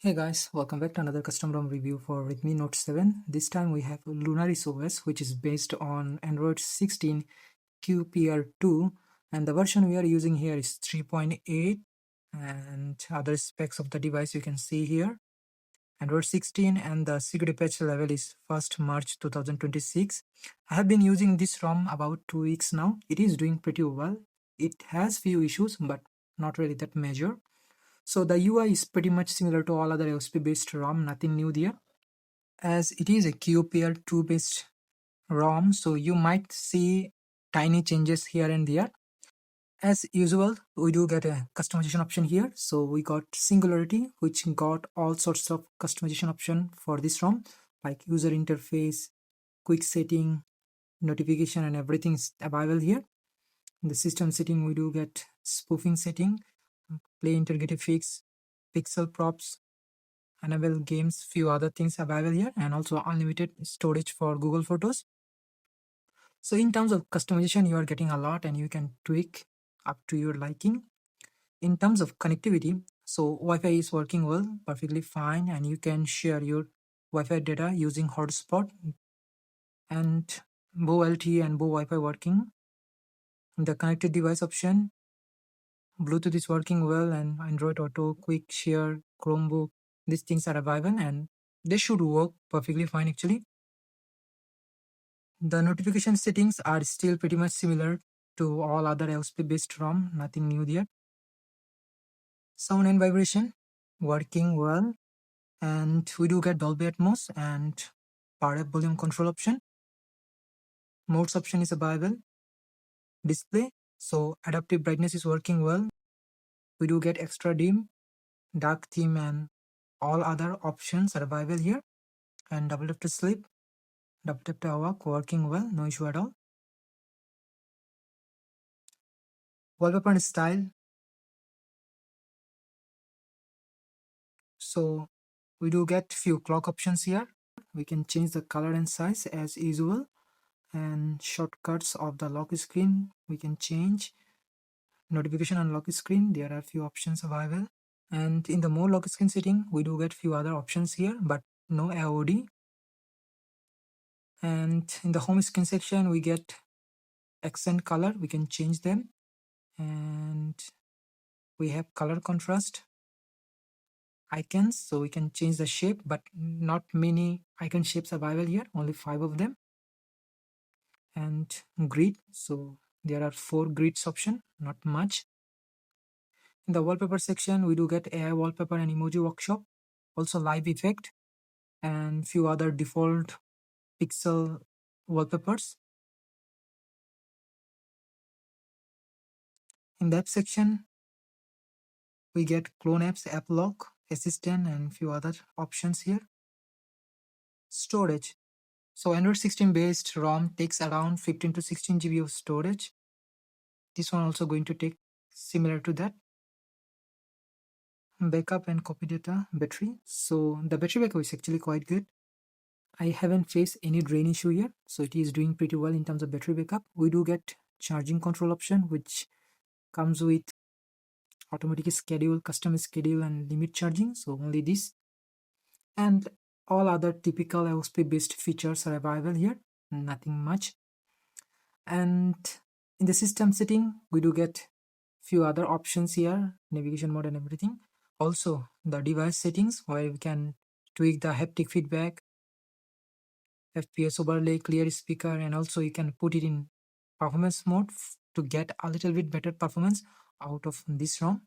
Hey guys, welcome back to another custom ROM review for Redmi Note 7. This time we have Lunaris OS, which is based on Android 16 QPR2, and the version we are using here is 3.8, and other specs of the device you can see here. Android 16 and the security patch level is 1st March 2026. I have been using this ROM about 2 weeks now. It is doing pretty well. It has few issues, but not really that major. So the UI is pretty much similar to all other OSP based ROM, nothing new there. As it is a QPR2 based ROM, so you might see tiny changes here and there. As usual, we do get a customization option here. So we got Singularity, which got all sorts of customization option for this ROM, like user interface, quick setting, notification, and everything is available here. In the system setting, we do get spoofing setting, play integrated fix, pixel props, enable games, few other things available here, and also unlimited storage for Google Photos. So in terms of customization, you are getting a lot and you can tweak up to your liking. In terms of connectivity, so Wi-Fi is working well, perfectly fine, and you can share your Wi-Fi data using Hotspot, and VoLTE and VoWiFi working. The connected device option, Bluetooth is working well, and Android Auto, Quick Share, Chromebook, these things are available and they should work perfectly fine actually. The notification settings are still pretty much similar to all other LSP based ROM, nothing new there. Sound and vibration working well, and we do get Dolby Atmos and power up volume control option. Modes option is available. Display, so adaptive brightness is working well. We do get extra dim, dark theme, and all other options are available here. And double tap to sleep, double tap to awake, working well, no issue at all. Wallpaper and style, so we do get few clock options here. We can change the color and size as usual, and shortcuts of the lock screen we can change. Notification and lock screen, there are few options available, and in the more lock screen setting we do get few other options here but no AOD. And in the home screen section we get accent color, we can change them, and we have color contrast icons, so we can change the shape, but not many icon shapes available here, only 5 of them. And grid, so there are 4 grids option, not much. In the wallpaper section we do get AI wallpaper and emoji workshop, also live effect, and few other default pixel wallpapers. In the app section we get clone apps, app lock, assistant, and few other options here. Storage, so Android 16 based ROM takes around 15 to 16 GB of storage. This one also going to take similar to that. Backup and copy data, battery, so the battery backup is actually quite good. I haven't faced any drain issue here, so it is doing pretty well in terms of battery backup. We do get charging control option, which comes with automatic schedule, custom schedule, and limit charging, so only this. And all other typical LSP based features are available here, nothing much. And in the system setting we do get few other options here, navigation mode and everything. Also the device settings, where we can tweak the haptic feedback, FPS overlay, clear speaker, and also you can put it in performance mode to get a little bit better performance out of this ROM.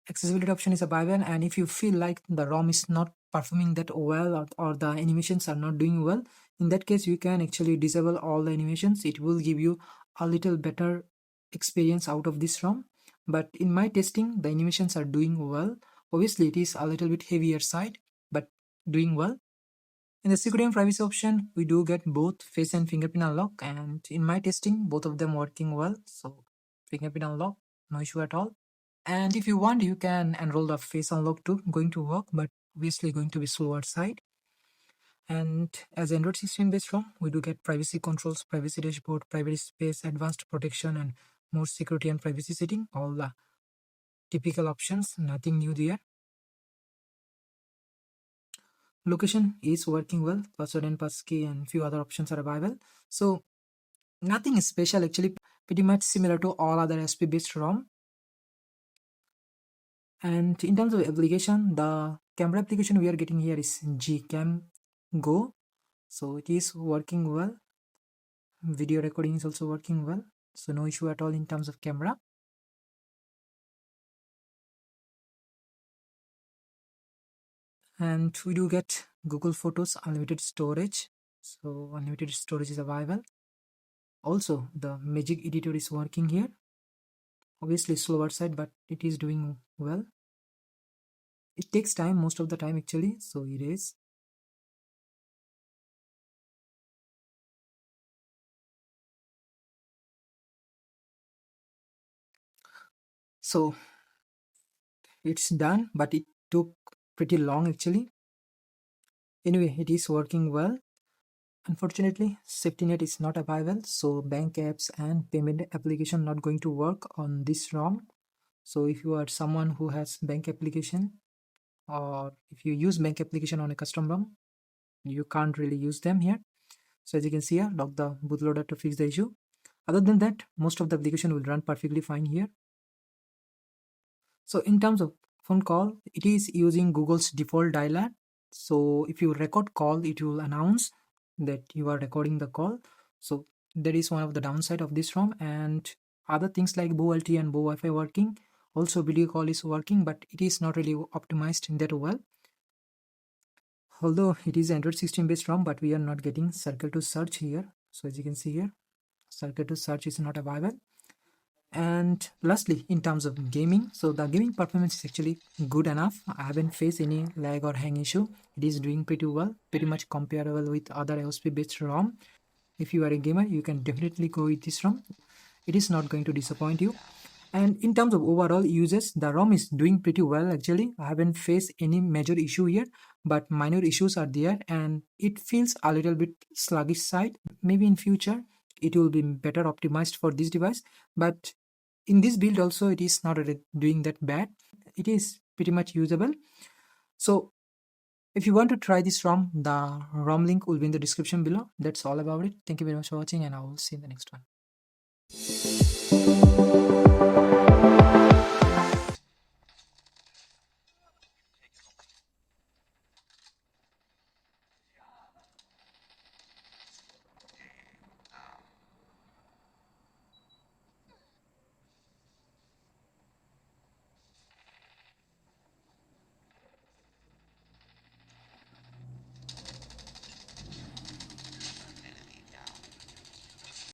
Accessibility option is available, and if you feel like the ROM is not performing that well, or the animations are not doing well, in that case you can actually disable all the animations. It will give you a little better experience out of this ROM. But in my testing the animations are doing well. Obviously it is a little bit heavier side, but doing well. In the security and privacy option we do get both face and fingerprint unlock, and in my testing both of them working well, so fingerprint unlock, no issue at all. And if you want you can enroll the face unlock too, going to work, but obviously going to be slower side. And as Android 16 based ROM we do get privacy controls, privacy dashboard, private space, advanced protection, and more security and privacy setting. All the typical options, nothing new there. Location is working well, password and passkey and few other options are available. So nothing special actually, pretty much similar to all other SP based ROM. And in terms of application, the camera application we are getting here is Gcam Go. So it is working well. Video recording is also working well. So no issue at all in terms of camera. And we do get Google Photos unlimited storage. So unlimited storage is available. Also, the Magic Editor is working here. Obviously slower side, but it is doing well. It takes time most of the time actually, so it is. So it's done, but it took pretty long actually. Anyway, it is working well. Unfortunately, safety net is not available, so bank apps and payment application not going to work on this ROM. So if you are someone who has bank application, or if you use bank application on a custom ROM, you can't really use them here. So as you can see here, lock the bootloader to fix the issue. Other than that, most of the application will run perfectly fine here. So in terms of phone call, it is using Google's default dialer. So if you record call, it will announce that you are recording the call. So that is one of the downside of this ROM. And other things like VoLTE and VoWiFi working. Also video call is working, but it is not really optimized that well. Although it is Android 16 based ROM, but we are not getting circle to search here. So as you can see here, circle to search is not available. And lastly, in terms of gaming, so the gaming performance is actually good enough. I haven't faced any lag or hang issue. It is doing pretty well, pretty much comparable with other AOSP based ROM. If you are a gamer, you can definitely go with this ROM. It is not going to disappoint you. And in terms of overall uses, the ROM is doing pretty well actually. I haven't faced any major issue here, but minor issues are there and it feels a little bit sluggish side. Maybe in future it will be better optimized for this device, but in this build also it is not really doing that bad. It is pretty much usable. So if you want to try this ROM, the ROM link will be in the description below. That's all about it. Thank you very much for watching and I will see you in the next one.